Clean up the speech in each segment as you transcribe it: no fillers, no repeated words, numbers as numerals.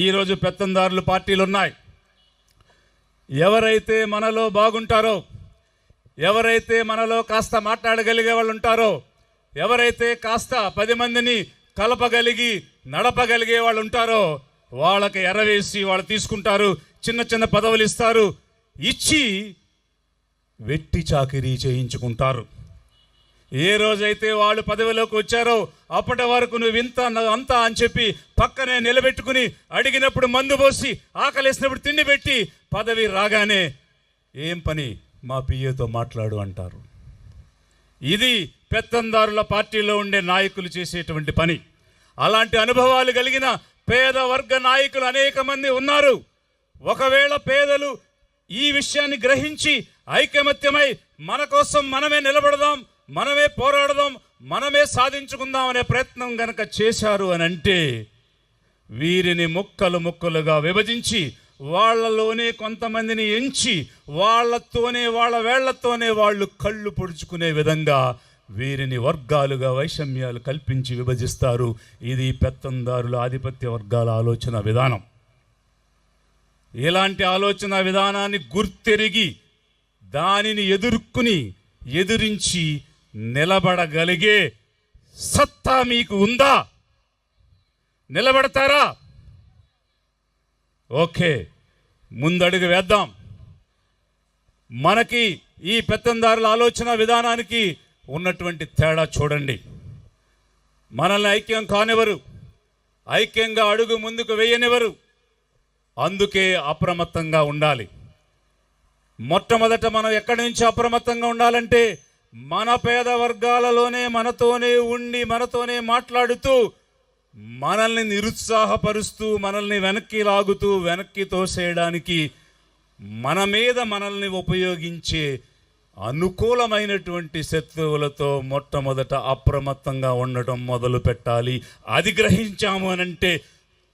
ఈరోజు పెత్తందారులు పార్టీలు ఉన్నాయి. ఎవరైతే మనలో బాగుంటారో, ఎవరైతే మనలో కాస్త మాట్లాడగలిగే వాళ్ళు ఉంటారో, ఎవరైతే కాస్త 10 మందిని కలపగలిగి నడపగలిగే వాళ్ళు ఉంటారో వాళ్ళకి ఎరవేసి వాళ్ళు తీసుకుంటారు, చిన్న చిన్న పదవులు ఇస్తారు, ఇచ్చి వెట్టి చాకిరీ చేయించుకుంటారు. ఏ రోజైతే వాళ్ళు పదవిలోకి వచ్చారో అప్పటి వరకు నువ్వు ఇంత అంతా అని చెప్పి పక్కనే నిలబెట్టుకుని అడిగినప్పుడు మందు పోసి ఆకలేసినప్పుడు తిండి పెట్టి పదవి రాగానే ఏం పని మా పిఏతో మాట్లాడు అంటారు. ఇది పెత్తందారుల పార్టీలో ఉండే నాయకులు చేసేటువంటి పని. అలాంటి అనుభవాలు కలిగిన పేద వర్గ నాయకులు అనేక మంది ఉన్నారు. ఒకవేళ పేదలు ఈ విషయాన్ని గ్రహించి ఐకమత్యమై మన కోసం మనమే నిలబడదాం, మనమే పోరాడదాం, మనమే సాధించుకుందాం అనే ప్రయత్నం గనక చేశారు అని అంటే వీరిని ముక్కలు ముక్కలుగా విభజించి వాళ్ళలోనే కొంతమందిని ఎంచి వాళ్ళతోనే వాళ్ళ వేళ్లతోనే వాళ్ళు కళ్ళు పొడుచుకునే విధంగా వీరిని వర్గాలుగా వైషమ్యాలు కల్పించి విభజిస్తారు. ఇది పెత్తందారుల ఆధిపత్య వర్గాల ఆలోచన విధానం. ఇలాంటి ఆలోచన విధానాన్ని గుర్తెరిగి దానిని ఎదిరించి నిలబడగలిగే సత్తా మీకు ఉందా? నిలబడతారా? ఓకే, ముందడుగు వేద్దాం. మనకి ఈ పెత్తందారుల ఆలోచన విధానానికి ఉన్నటువంటి తేడా చూడండి. మనల్ని ఐక్యం కానివ్వరు, ఐక్యంగా అడుగు ముందుకు వేయనివ్వరు. అందుకే అప్రమత్తంగా ఉండాలి. మొట్టమొదట మనం ఎక్కడి నుంచి అప్రమత్తంగా ఉండాలంటే మన పేద వర్గాలలోనే మనతోనే ఉండి మనతోనే మాట్లాడుతూ మనల్ని నిరుత్సాహపరుస్తూ మనల్ని వెనక్కి లాగుతూ వెనక్కి తోసేయడానికి మన మీద మనల్ని ఉపయోగించే అనుకూలమైనటువంటి శత్రువులతో మొట్టమొదట అప్రమత్తంగా ఉండటం మొదలు పెట్టాలి. అది గ్రహించాము అనంటే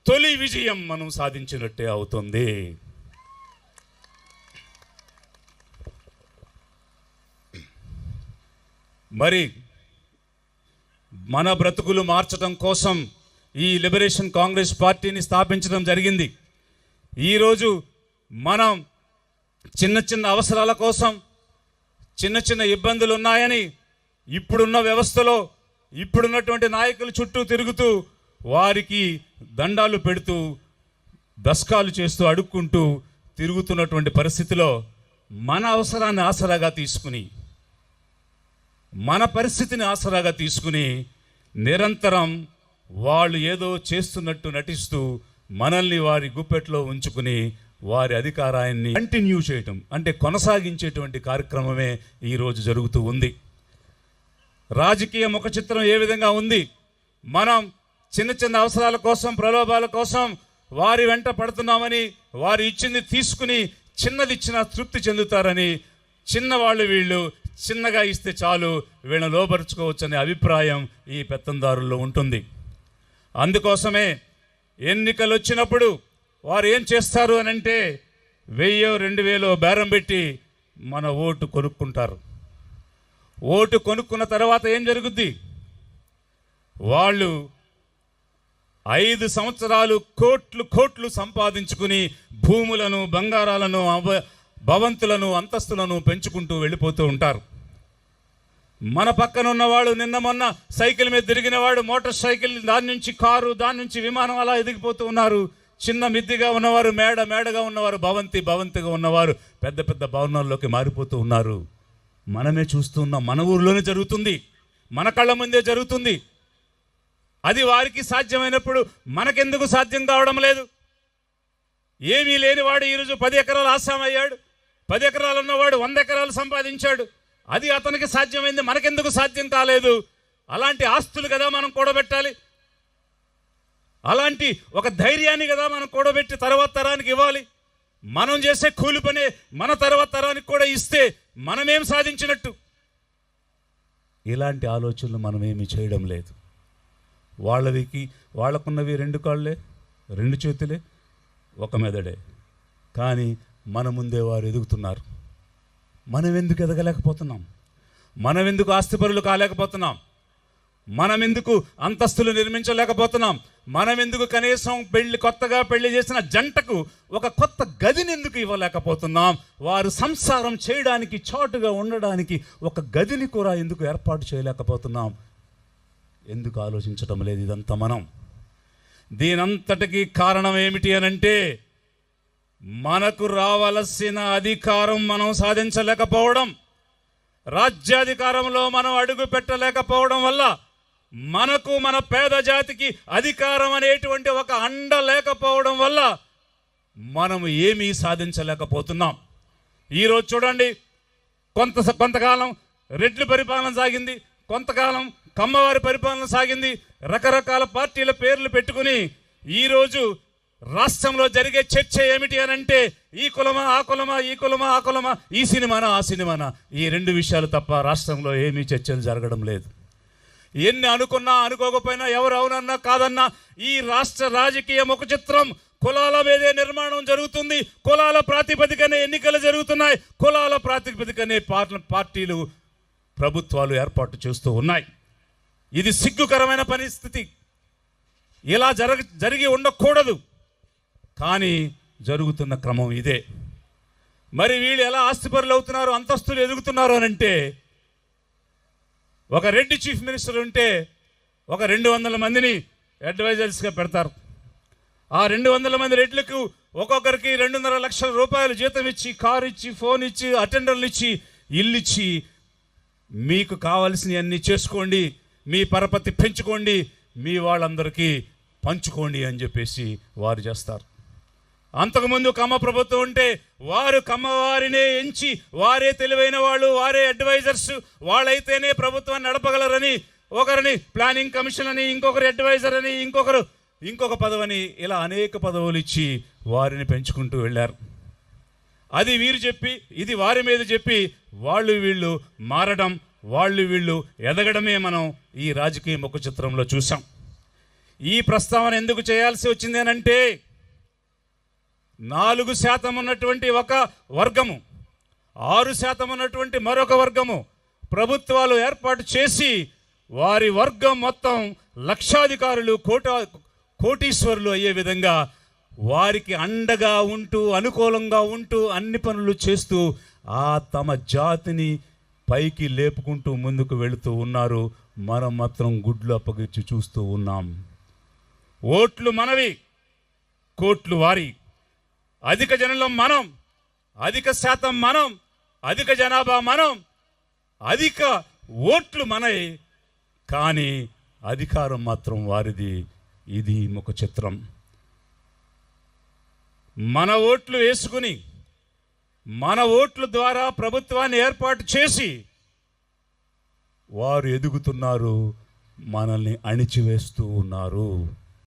తొలి విజయం మనం సాధించినట్టే అవుతుంది. మరి మన బ్రతుకులు మార్చడం కోసం ఈ లిబరేషన్ కాంగ్రెస్ పార్టీని స్థాపించడం జరిగింది. ఈరోజు మనం చిన్న చిన్న అవసరాల కోసం చిన్న చిన్న ఇబ్బందులు ఉన్నాయని ఇప్పుడున్న వ్యవస్థలో ఇప్పుడున్నటువంటి నాయకుల చుట్టూ తిరుగుతూ వారికి దండాలు పెడుతూ దస్కాలు చేస్తూ అడుక్కుంటూ తిరుగుతున్నటువంటి పరిస్థితిలో మన అవసరాన్ని ఆసరాగా తీసుకుని మన పరిస్థితిని ఆసరాగా తీసుకుని నిరంతరం వాళ్ళు ఏదో చేస్తున్నట్టు నటిస్తూ మనల్ని వారి గుప్పెట్లో ఉంచుకుని వారి అధికారాన్ని కంటిన్యూ చేయటం అంటే కొనసాగించేటువంటి కార్యక్రమమే ఈరోజు జరుగుతూ ఉంది. రాజకీయ ముఖ చిత్రం ఏ విధంగా ఉంది? మనం చిన్న చిన్న అవసరాల కోసం ప్రలోభాల కోసం వారి వెంట పడుతున్నామని వారు ఇచ్చింది తీసుకుని చిన్నది ఇచ్చినా తృప్తి చెందుతారని చిన్నవాళ్ళు వీళ్ళు చిన్నగా ఇస్తే చాలు వీళ్ళని లోపరుచుకోవచ్చనే అభిప్రాయం ఈ పెత్తందారుల్లో ఉంటుంది. అందుకోసమే ఎన్నికలు వచ్చినప్పుడు వారు ఏం చేస్తారు అని అంటే 1000-2000 బేరం పెట్టి మన ఓటు కొనుక్కుంటారు. ఓటు కొనుక్కున్న తర్వాత ఏం జరుగుద్ది? వాళ్ళు 5 సంవత్సరాలు కోట్లు సంపాదించుకుని భూములను బంగారాలను భవంతులను అంతస్తులను పెంచుకుంటూ వెళ్ళిపోతూ ఉంటారు. మన పక్కన ఉన్నవాడు నిన్న మొన్న సైకిల్ మీద తిరిగినవాడు మోటార్ సైకిల్, దాని నుంచి కారు, దాని నుంచి విమానం అలా ఎదిగిపోతూ ఉన్నారు. చిన్న మిద్దిగా ఉన్నవారు మేడగా ఉన్నవారు భవంతిగా ఉన్నవారు పెద్ద పెద్ద భవనాల్లోకి మారిపోతూ ఉన్నారు. మనమే చూస్తూ ఉన్నాం. మన ఊర్లోనే జరుగుతుంది, మన కళ్ళ ముందే జరుగుతుంది. అది వారికి సాధ్యమైనప్పుడు మనకెందుకు సాధ్యం కావడం లేదు? ఏమీ లేనివాడు ఈరోజు 10 ఎకరాలు ఆసామయ్యాడు, 10 ఎకరాలు ఉన్నవాడు 100 ఎకరాలు సంపాదించాడు. అది అతనికి సాధ్యమైంది, మనకెందుకు సాధ్యం కాలేదు? అలాంటి ఆస్తులు కదా మనం కూడబెట్టాలి, అలాంటి ఒక ధైర్యాన్ని కదా మనం కూడబెట్టి తర్వాత తరానికి ఇవ్వాలి. మనం చేసే కూలి పనే మన తర్వాత తరానికి కూడా ఇస్తే మనమేం సాధించినట్టు? ఇలాంటి ఆలోచనలు మనమేమి చేయడం లేదు. వాళ్ళకున్నవి 2 కాళ్ళే, 2 చేతులే, 1 మెదడే. కానీ మన ముందే వారు ఎదుగుతున్నారు. మనం ఎందుకు ఎదగలేకపోతున్నాం? మనం ఎందుకు ఆస్తిపరులు కాలేకపోతున్నాం? మనం ఎందుకు అంతస్తులు నిర్మించలేకపోతున్నాం? మనం ఎందుకు కనీసం కొత్తగా పెళ్లి చేసిన జంటకు ఒక కొత్త గదిని ఎందుకు ఇవ్వలేకపోతున్నాం? వారు సంసారం చేయడానికి, చాటుగా ఉండడానికి ఒక గదిని కూడా ఎందుకు ఏర్పాటు చేయలేకపోతున్నాం? ఎందుకు ఆలోచించడం లేదు ఇదంతా మనం? దీనంతటికీ కారణం ఏమిటి అనంటే, మనకు రావలసిన అధికారం మనం సాధించలేకపోవడం, రాజ్యాధికారంలో మనం అడుగు పెట్టలేకపోవడం వల్ల మనకు, మన పేద జాతికి అధికారం అనేటువంటి ఒక అండ లేకపోవడం వల్ల మనం ఏమీ సాధించలేకపోతున్నాం. ఈరోజు చూడండి, కొంతకాలం రెడ్ల పరిపాలన సాగింది, కొంతకాలం కమ్మవారి పరిపాలన సాగింది. రకరకాల పార్టీల పేర్లు పెట్టుకుని ఈరోజు రాష్ట్రంలో జరిగే చర్చ ఏమిటి అనంటే, ఈ కులమా ఆ కులమా, ఈ కులమా ఆ కులమా, ఈ సినిమానా ఆ సినిమానా, ఈ రెండు విషయాలు తప్ప రాష్ట్రంలో ఏమీ చర్చలు జరగడం లేదు. ఎన్ని అనుకున్నా అనుకోకపోయినా, ఎవరు అవునన్నా కాదన్నా, ఈ రాష్ట్ర రాజకీయ ముఖ చిత్రం కులాల మీదే నిర్మాణం జరుగుతుంది. కులాల ప్రాతిపదికనే ఎన్నికలు జరుగుతున్నాయి. కులాల ప్రాతిపదికనే పార్టీలు, ప్రభుత్వాలు ఏర్పాటు చేస్తూ ఉన్నాయి. ఇది సిగ్గుకరమైన పరిస్థితి. ఇలా జరిగి ఉండకూడదు, కానీ జరుగుతున్న క్రమం ఇదే. మరి వీళ్ళు ఎలా ఆస్తిపరులు అవుతున్నారు, అంతస్తులు ఎదుగుతున్నారు అనంటే, ఒక రెడ్డి చీఫ్ మినిస్టర్ ఉంటే ఒక 200 మందిని అడ్వైజర్స్గా పెడతారు. ఆ 200 మంది రెడ్లకు ఒక్కొక్కరికి 2.5 లక్షల రూపాయలు జీతం ఇచ్చి, కారు ఇచ్చి, ఫోన్ ఇచ్చి, అటెండర్లు ఇచ్చి, ఇల్లు ఇచ్చి, మీకు కావాల్సినవన్నీ చేసుకోండి, మీ పరపతి పెంచుకోండి, మీ వాళ్ళందరికీ పంచుకోండి అని చెప్పేసి వారు చేస్తారు. అంతకుముందు కమ్మ ప్రభుత్వం ఉంటే వారు కమ్మవారినే ఎంచి, వారే తెలివైన వాళ్ళు, వారే అడ్వైజర్స్, వాళ్ళైతేనే ప్రభుత్వాన్ని నడపగలరని ఒకరిని ప్లానింగ్ కమిషన్ అని, ఇంకొకరు అడ్వైజర్ అని, ఇంకొక పదవని, ఇలా అనేక పదవులు ఇచ్చి వారిని పెంచుకుంటూ వెళ్ళారు. అది వీరు చెప్పి, ఇది వారి మీద చెప్పి, వాళ్ళు వీళ్ళు మారడం, వాళ్ళు వీళ్ళు ఎదగడమే మనం ఈ రాజకీయ ముఖ చిత్రంలో చూసాం. ఈ ప్రస్తావన ఎందుకు చేయాల్సి వచ్చింది అనంటే, 4% ఉన్నటువంటి ఒక వర్గము, 6% ఉన్నటువంటి మరొక వర్గము ప్రభుత్వాలు ఏర్పాటు చేసి వారి వర్గం మొత్తం లక్షాధికారులు, కోటీశ్వరులు అయ్యే విధంగా వారికి అండగా ఉంటూ, అనుకూలంగా ఉంటూ, అన్ని పనులు చేస్తూ తమ జాతిని పైకి లేపుకుంటూ ముందుకు వెళుతూ ఉన్నారు. మనం మాత్రం గుడ్లు అప్పగించి చూస్తూ ఉన్నాం. ఓట్లు మనవి, కోట్లు వారి. అధిక జనులం మనం, అధిక శాతం మనం, అధిక జనాభా మనం, అధిక ఓట్లు మనవి, కానీ అధికారం మాత్రం వారిది. ఇది ముఖ చిత్రం. మన ఓట్లు వేసుకుని, మన ఓట్ల ద్వారా ప్రభుత్వాన్ని ఏర్పాటు చేసి వారు ఎదుగుతున్నారు, మనల్ని అణిచివేస్తూ ఉన్నారు.